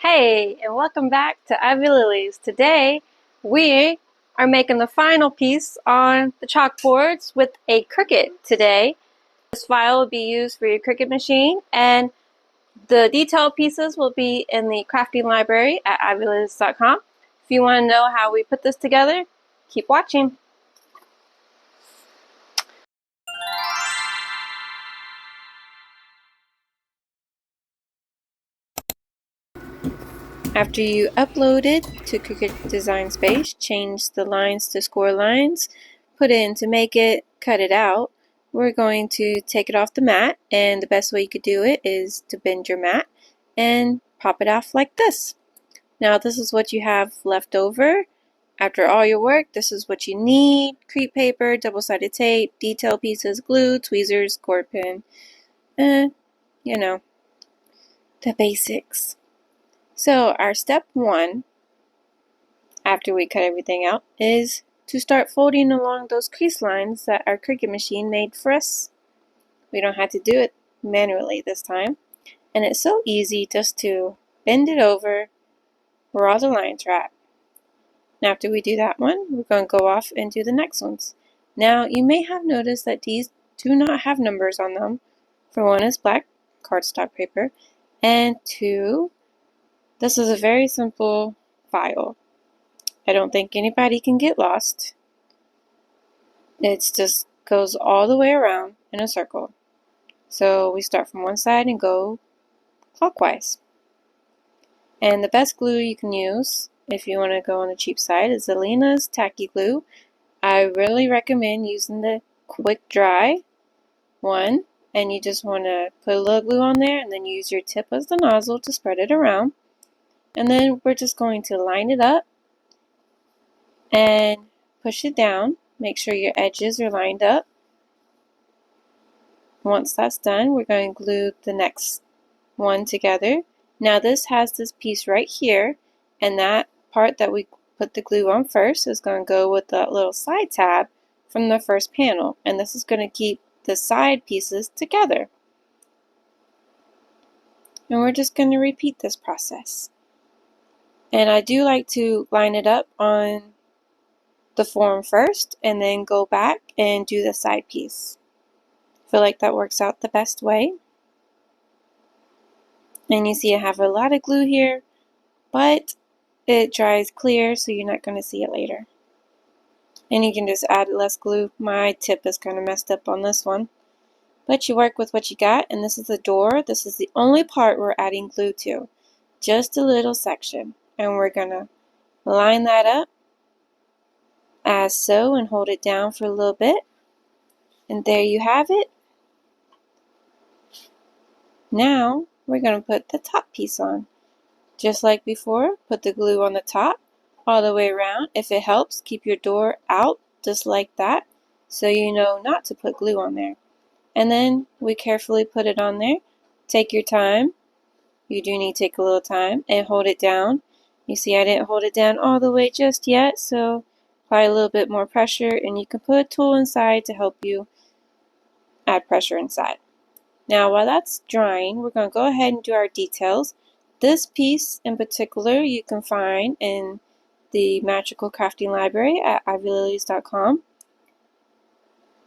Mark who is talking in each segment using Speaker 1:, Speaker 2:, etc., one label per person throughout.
Speaker 1: Hey, and welcome back to Ivy Lilies. Today, we are making the final piece on the chalkboards with a Cricut today. This file will be used for your Cricut machine, and the detailed pieces will be in the crafting library at ivylilies.com. If you want to know how we put this together, keep watching. After you upload it to Cricut Design Space, change the lines to score lines, put it in to make it, cut it out. We're going to take it off the mat, and the best way you could do it is to bend your mat and pop it off like this. Now this is what you have left over. After all your work, this is what you need: crepe paper, double-sided tape, detail pieces, glue, tweezers, cord pin, and the basics. So our step one, after we cut everything out, is to start folding along those crease lines that our Cricut machine made for us. We don't have to do it manually this time. And it's so easy just to bend it over where all the lines are at. Now after we do that one, we're going to go off and do the next ones. Now you may have noticed that these do not have numbers on them. For one, is black cardstock paper, and two, this is a very simple file. I don't think anybody can get lost. It just goes all the way around in a circle. So we start from one side and go clockwise. And the best glue you can use, if you want to go on the cheap side, is Aleena's Tacky Glue. I really recommend using the quick dry one, and you just want to put a little glue on there and then use your tip as the nozzle to spread it around. And then we're just going to line it up and push it down. Make sure your edges are lined up. Once that's done, we're going to glue the next one together. Now this has this piece right here, and that part that we put the glue on first is going to go with the little side tab from the first panel, and this is going to keep the side pieces together. And we're just going to repeat this process. And I do like to line it up on the form first and then go back and do the side piece. I feel like that works out the best way. And you see I have a lot of glue here, but it dries clear, so you're not going to see it later. And you can just add less glue. My tip is kind of messed up on this one, but you work with what you got. And this is the door. This is the only part we're adding glue to, just a little section. And we're going to line that up as so and hold it down for a little bit. And there you have it. Now we're going to put the top piece on. Just like before, put the glue on the top all the way around. If it helps, keep your door out just like that, so you know not to put glue on there. And then we carefully put it on there. Take your time. You do need to take a little time and hold it down. You see I didn't hold it down all the way just yet, so apply a little bit more pressure, and you can put a tool inside to help you add pressure inside. Now while that's drying, we're going to go ahead and do our details. This piece in particular you can find in the Magical Crafting Library at ivylilies.com.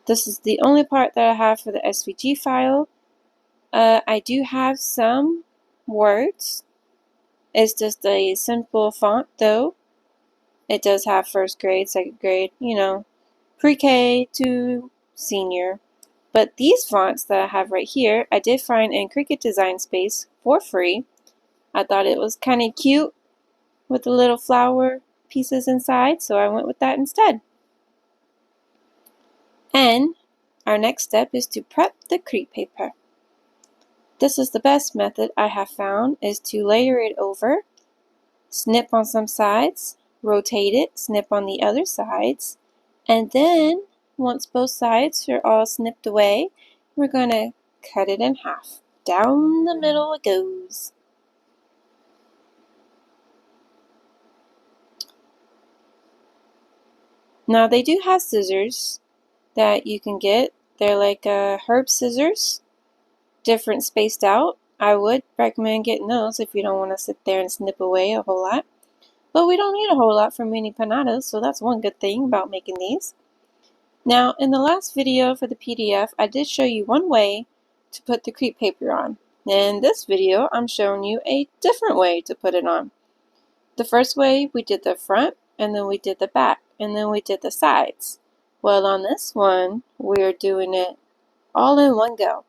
Speaker 1: This is the only part that I have for the SVG file. I do have some words. It's just a simple font though. It does have first grade, second grade, pre-K to senior. But these fonts that I have right here, I did find in Cricut Design Space for free. I thought it was kind of cute with the little flower pieces inside, so I went with that instead. And our next step is to prep the crepe paper. This is the best method I have found, is to layer it over, snip on some sides, rotate it, snip on the other sides, and then once both sides are all snipped away, we're going to cut it in half. Down the middle it goes. Now they do have scissors that you can get. They're like herb scissors, different spaced out. I would recommend getting those if you don't want to sit there and snip away a whole lot. But we don't need a whole lot for mini piñatas, so that's one good thing about making these. Now, in the last video for the PDF, I did show you one way to put the crepe paper on. In this video, I'm showing you a different way to put it on. The first way, we did the front, and then we did the back, and then we did the sides. Well, on this one, we're doing it all in one go.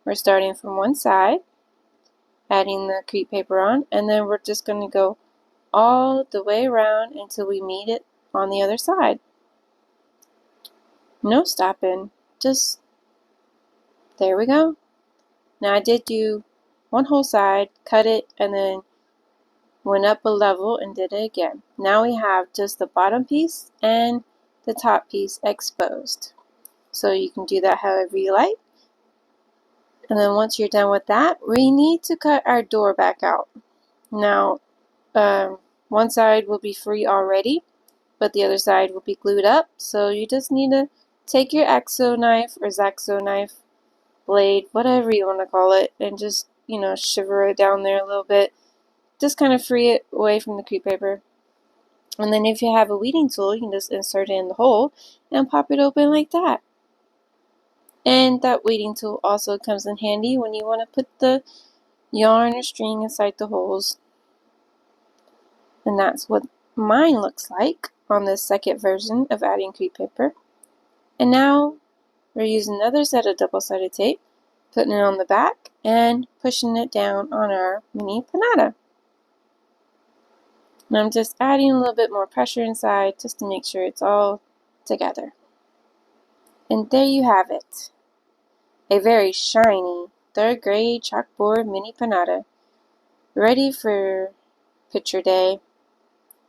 Speaker 1: We're starting from one side, adding the crepe paper on, and then we're just going to go all the way around until we meet it on the other side. No stopping, just there we go. Now I did do one whole side, cut it, and then went up a level and did it again. Now we have just the bottom piece and the top piece exposed. So you can do that however you like. And then once you're done with that, we need to cut our door back out. Now, one side will be free already, but the other side will be glued up. So you just need to take your X-Acto knife or X-Acto knife, blade, whatever you want to call it, and just, shiver it down there a little bit. Just kind of free it away from the crepe paper. And then if you have a weeding tool, you can just insert it in the hole and pop it open like that. And that weeding tool also comes in handy when you want to put the yarn or string inside the holes. And that's what mine looks like on this second version of adding crepe paper. And now we're using another set of double-sided tape, putting it on the back and pushing it down on our mini piñata. And I'm just adding a little bit more pressure inside just to make sure it's all together. And there you have it. A very shiny 3rd grade chalkboard mini piñata. Ready for picture day.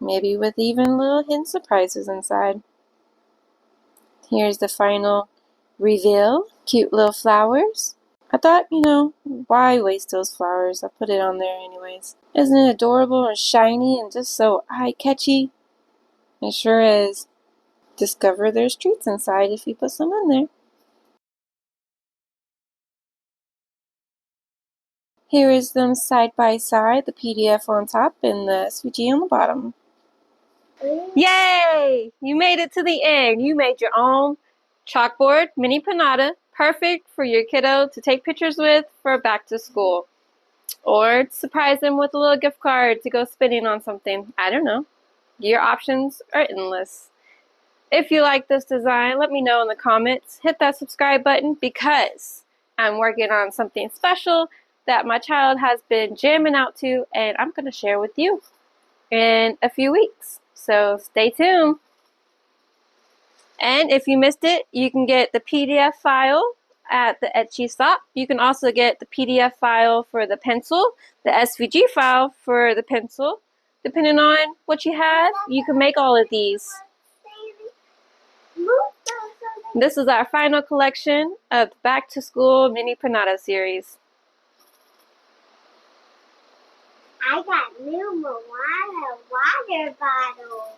Speaker 1: Maybe with even little hidden surprises inside. Here's the final reveal. Cute little flowers. I thought, why waste those flowers? I put it on there anyways. Isn't it adorable and shiny and just so eye-catchy? It sure is. Discover there's treats inside if you put some in there. Here is them side by side, the PDF on top and the SVG on the bottom. Yay! You made it to the end. You made your own chalkboard mini piñata, perfect for your kiddo to take pictures with for back to school. Or surprise them with a little gift card to go spending on something. I don't know. Your options are endless. If you like this design, let me know in the comments. Hit that subscribe button because I'm working on something special that my child has been jamming out to, and I'm going to share with you in a few weeks. So stay tuned. And if you missed it, you can get the PDF file at the Etsy shop. You can also get the PDF file for the pencil, the SVG file for the pencil. Depending on what you have, you can make all of these. This is our final collection of the Back to School Mini Piñata series.
Speaker 2: I got new Moana water bottle.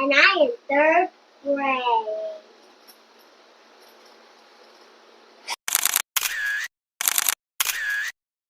Speaker 2: And I am 3rd grade.